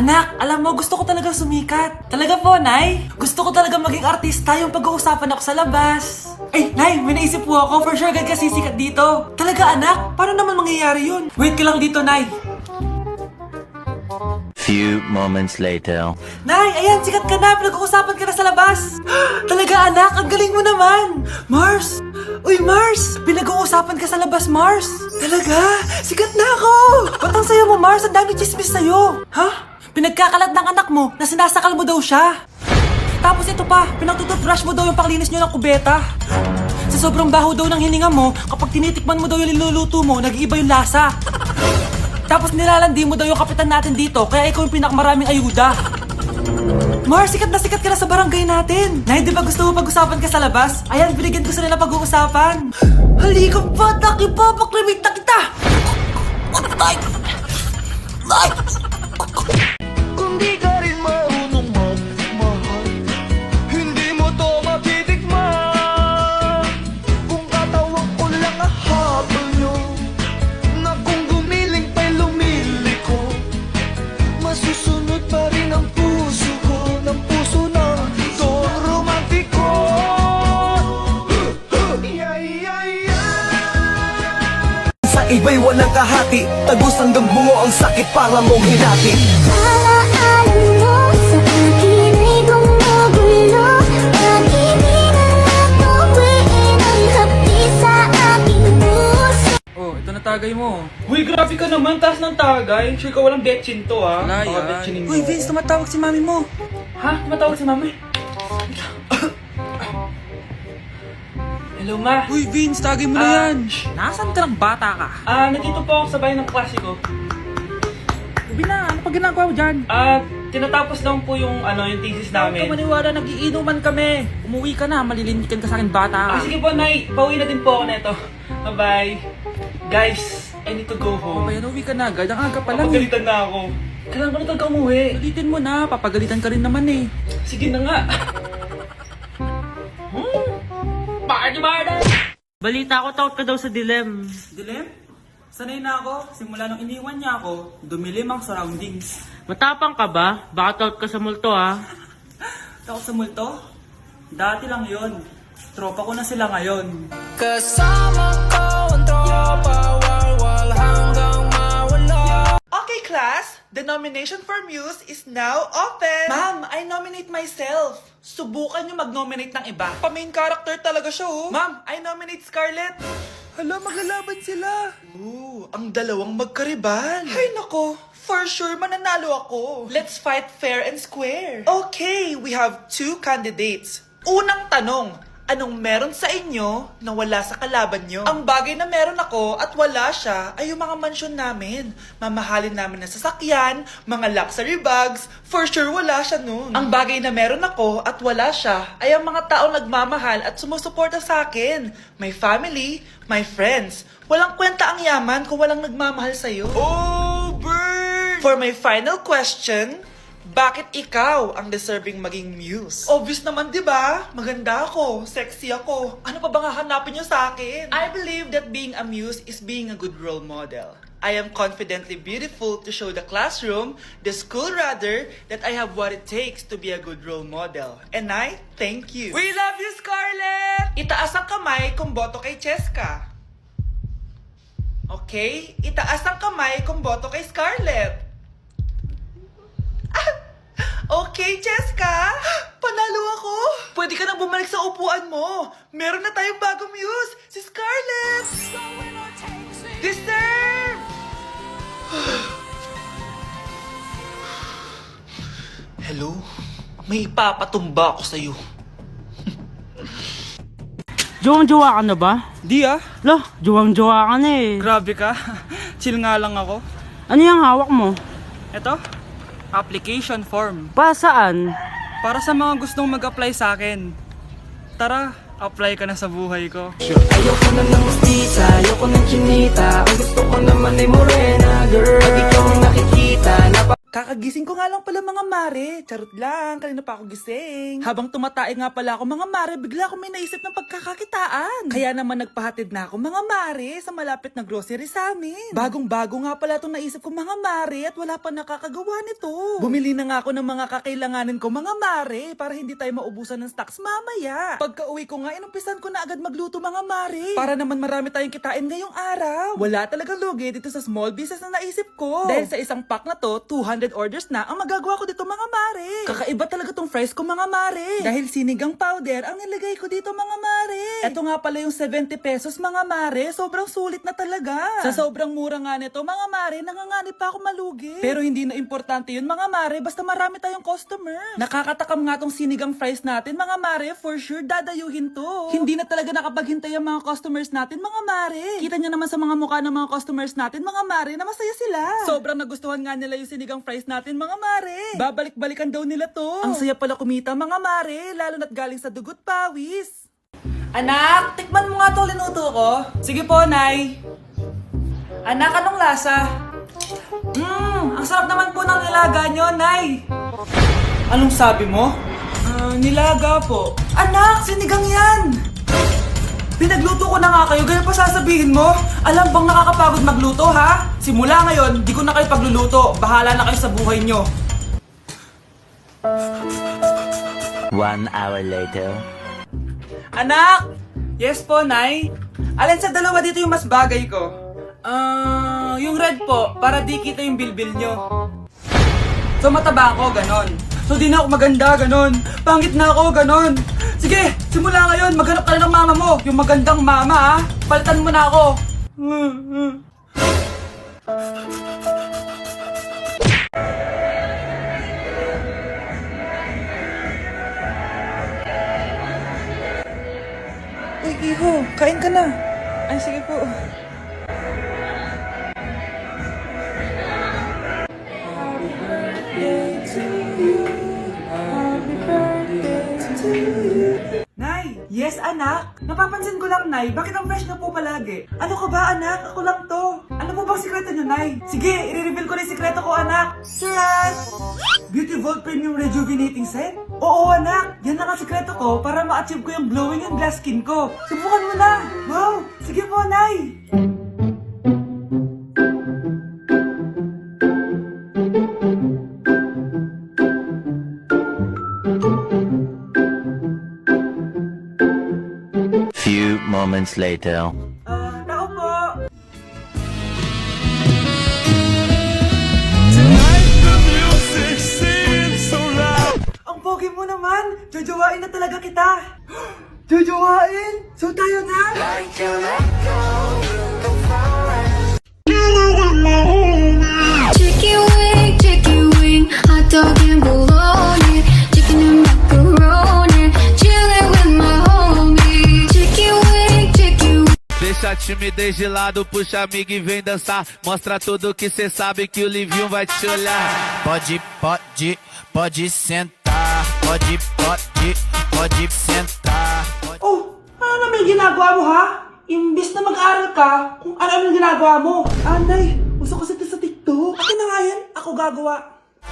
Anak, alam mo, gusto ko talagang sumikat. Talaga po, Nay? Gusto ko talagang maging artista yung pag-uusapan ako sa labas. Ay, Nay, may naisip po ako. For sure, agad ka sisikat dito. Talaga, anak? Paano naman mangyayari yun? Wait ka lang dito, Nay. Few moments later. Nay, ayan, sikat ka na. Pinag-uusapan ka na sa labas. Talaga, anak, ang galing mo naman. Mars! Uy, Mars! Pinag-uusapan ka sa labas, Mars. Talaga? Sikat na ako! Ba't ang sayo mo, Mars? Ang dami chismis sa'yo. Ha? Pinagkakalat ng anak mo na sinasakal mo daw siya. Tapos ito pa, pinagtututbrush mo daw yung paklinis nyo ng kubeta. Sa sobrang baho daw ng hininga mo, kapag tinitikman mo daw yung niluluto mo, nag-iiba yung lasa. Tapos nilalandi mo daw yung kapitan natin dito, kaya ikaw yung pinakamaraming ayuda. Mars, sikat ka na sa barangay natin. Nay, di ba gusto mo pag-usapan ka sa labas? Ayan, binigyan ko sila pag-uusapan. Halika pa, taki pa, paklimit na kita. Kung di ka rin marunong magmahal, hindi mo to matitikman. Kung katawag ko lang ang habol nyo, na kung gumiling pa'y lumiliko, masusunod pa rin ang puso ko, ng puso ng Don Romantiko. Sa iba'y walang kahati, tagos hanggang bungo ang sakit para mong hinati. Alaala mo sa akin ay gumugulo. Pag-ibig at tuwiin ang hapdi sa aking puso. Oh, ito na tagay mo. Uy, grabe ka naman, taas ng tagay. Sure ka walang betchin to, ha? Wala Baka yan. betchinin mo. Uy, Vince, tumatawag si mami mo. Ha? Tumatawag si mami? Hello, ma. Uy, Vince, tagay mo na yan. Nasaan ka ng bata ka? Nandito po ako sa bahay ng klase ko. Ubi na, ano pa ginagawa mo dyan? Tinatapos lang po yung, yung thesis Huwag ka namin. maniwala, nagiinuman kami. Umuwi ka na, malilintikan ka sa akin bata ka. Sige po, Nay. Pauwi na din po ako neto. Bye-bye. Guys, I need to go home. Kaya uwi ka na agad, ang aga pa lang eh. Papagalitan na ako. Kailangan ko na talaga umuwi. Ulitin mo na, papagalitan ka rin naman eh. Sige na nga. Balita ko, takot ka daw sa dilim. Dilim? Sanay na ako, simula nung iniwan niya ako, dumilim ang surroundings. Matapang ka ba? Baka takot ka sa multo, ha? Takot sa multo? Dati lang yon. Tropa ko na sila ngayon. Kasama ko ang tropa, walwal hanggang mawala. Okay, class, the nomination for Muse is now open. Ma'am, I nominate myself. Subukan niyo mag-nominate ng iba. Pa-main character talaga siya, oh. Ma'am, I nominate Scarlett. Hala, maglalaban sila. Ooh, ang dalawang magkaribal. Ay, nako. For sure, mananalo ako. Let's fight fair and square. Okay, we have 2 candidates. Unang tanong, anong meron sa inyo na wala sa kalaban nyo? Ang bagay na meron ako at wala siya ay yung mga mansyon namin. Mamahalin namin na sasakyan, mga luxury bags. For sure, wala siya nun. Ang bagay na meron ako at wala siya ay ang mga taong nagmamahal at sumusuporta sa akin. My family, my friends. Walang kwenta ang yaman kung walang nagmamahal sa'yo. Oh, bird! For my final question, bakit ikaw ang deserving maging muse? Obvious naman, di ba? Maganda ako, sexy ako. Ano pa bang hahanapin niyo sa akin? I believe that being a muse is being a good role model. I am confidently beautiful to show the classroom, the school rather, that I have what it takes to be a good role model. And I thank you. We love you, Scarlett! Itaas ang kamay kung boto kay Cheska. Okay? Itaas ang kamay kung boto kay Scarlett. Okay, Cheska! Panalo ako! Pwede ka nang bumalik sa upuan mo! Meron na tayong bagong muse! Si Scarlett! Deserve! Hello? May ipapatumba ako sa'yo. Jowang-jowa ka na ba? Di ah. Lo, jowang-jowa ka na eh. Grabe ka. Chill nga lang ako. Ano yung hawak mo? Ito, application form. Pa saan? Para sa mga gustong mag-apply sa akin. Tara, apply ka na sa buhay ko. Ayoko na ng mestiza, ayoko ng chinita. Ang gusto ko naman ay morena, girl. Pag ikaw ang nakikita, Kakagising ko nga lang pala mga mare. Charot lang, kanina pa ako gising. Habang tumatae nga pala ako mga mare, bigla ako may naisip ng pagkakakitaan. Kaya naman nagpahatid na ako mga mare sa malapit na grocery sa amin. Bagong-bago nga pala itong naisip ko mga mare at wala pa nakakagawa nito. Bumili na nga ako ng mga kakailanganin ko mga mare para hindi tayo maubusan ng stocks mamaya. Pagka uwi ko nga, inumpisan ko na agad magluto mga mare. Para naman marami tayong kitain ngayong araw. Wala talagang lugi dito sa small business na naisip ko. Dahil sa isang pack na to, 200 orders na ang magagawa ko dito mga mare. Kakaiba talaga tong fries ko mga mare. Dahil sinigang powder ang nilagay ko dito mga mare. Ito nga pala yung 70 pesos mga mare. Sobrang sulit na talaga. Sa sobrang mura nga nito mga mare, nanganganib pa ako malugi. Pero hindi na importante yun mga mare, basta marami tayong customer. Nakakatakam nga tong sinigang fries natin mga mare, for sure dadayuhin to. Hindi na talaga nakapaghintay ang mga customers natin mga mare. Kita niyo naman sa mga mukha ng mga customers natin mga mare na masaya sila. Sobrang nagustuhan nga nila yung sinigang fries natin mga mare. Babalik-balikan daw nila to. Ang saya pala kumita mga mare, lalo na't galing sa dugot pawis. Anak, tikman mo nga to linuto ko. Sige po, Nay. Anak, anong lasa? Ang sarap naman po ng nilaga nyo, Nay. Anong sabi mo? Nilaga po. Anak, sinigang yan. Pinagluto ko na nga kayo, ganyan pa sasabihin mo? Alam bang nakakapagod magluto, ha? Simula ngayon, di ko na kayo pagluluto. Bahala na kayo sa buhay nyo. 1 hour later. Anak! Yes po, Nay. Alin sa dalawa dito yung mas bagay ko? Yung red po, para di kita yung bilbil nyo. So mataba ako, ganon. So di na ako maganda, ganon. Pangit na ako, ganon. Sige, simula ngayon, maghanap ka na ng mama mo. Yung magandang mama, ha? Palitan mo na ako. Uy, Iho, kain ka na. Ay, sige po. Nay! Yes, anak? Napapansin ko lang, Nay. Bakit ang fresh na po palagi? Ano ka ba, anak? Ako lang to. Ano po bang sikreto niyo, Nay? Sige, i-reveal ko na yung sikreto ko, anak. Charan! Beauty Vault Premium Rejuvenating Set? Oo, anak. Yan lang ang sikreto ko para ma-achieve ko yung glowing and glass skin ko. Subukan mo na. Wow! Sige po, Nay. Few moments later. Tao po. Ang pogi mo naman. Jojowain na talaga kita. Jojowain? So tayo na? Chicken wing, hot dog and bologna, chicken and macaroni, chilling with my homies. Chicken wing. Deixa a timidez de lado, puxa amigo e vem dançar. Mostra tudo que cê sabe que o Livinho vai te olhar. Pode sentar. Pode sentar. Oh, ano naman yung ginagawa mo, ha? Imbis na mag-aral ka, kung ano yung ginagawa mo. Anay, uso kasi ito sa TikTok. Akin na nga yan, ako gagawa.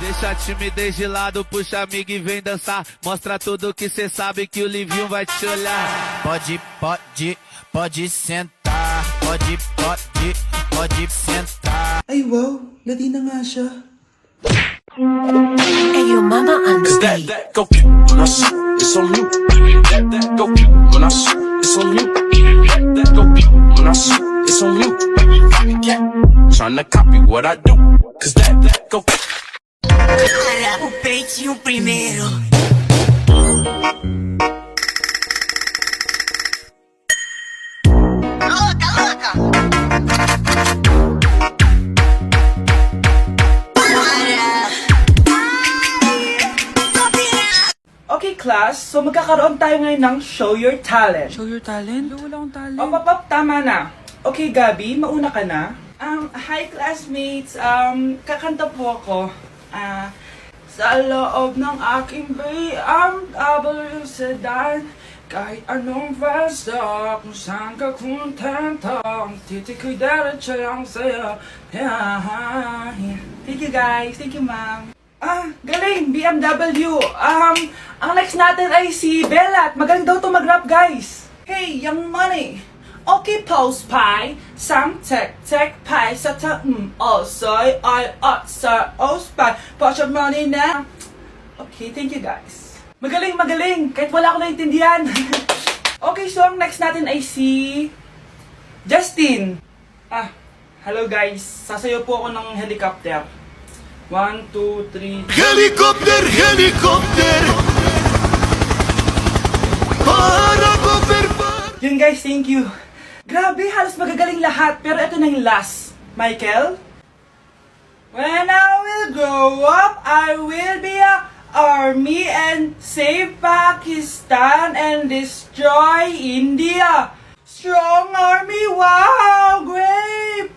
Deixa a timidez de lado, puxa amigo e vem dançar. Mostra tudo que cê sabe que o Livinho vai te olhar. Pode sentar. Pode sentar. Ay wow, Latina nga siya. Cause that go when I shoot, it's on you. That go when I shoot, it's on you. That go when I shoot, it's on you. Copycat, tryna copy what I do. Cause that go. O peitinho primeiro. Okay class, so magkakaroon tayo ngayon ng Show Your Talent. Show your talent? Wala akong talent. Pop, tama na. Okay Gabi, mauna ka na. Hi classmates, kakanta po ako. Sa loob ng aking BMW sedan, Kahit anong basta, kung saan ka kontento, ang titik ko'y diretso lang sa'yo. Thank you guys, thank you ma'am. Galing, BMW. Ang next natin ay si Bella at magaling daw to mag-rap guys. Hey, young money. Okay, post pie. Some tech pie. Sa soy, I sa pie. Put your money now. Okay, thank you guys. Magaling. Kahit wala ako naintindihan. Okay, so ang next natin ay si Justin. Hello guys. Sasayaw po ako ng helicopter. 1, 2, 3. Helicopter, helicopter. Para Yun guys, thank you. Grabe, halos magagaling lahat. Pero ito na yung last. Michael? When I will grow up, I will be a army and save Pakistan and destroy India. Strong army, wow, great!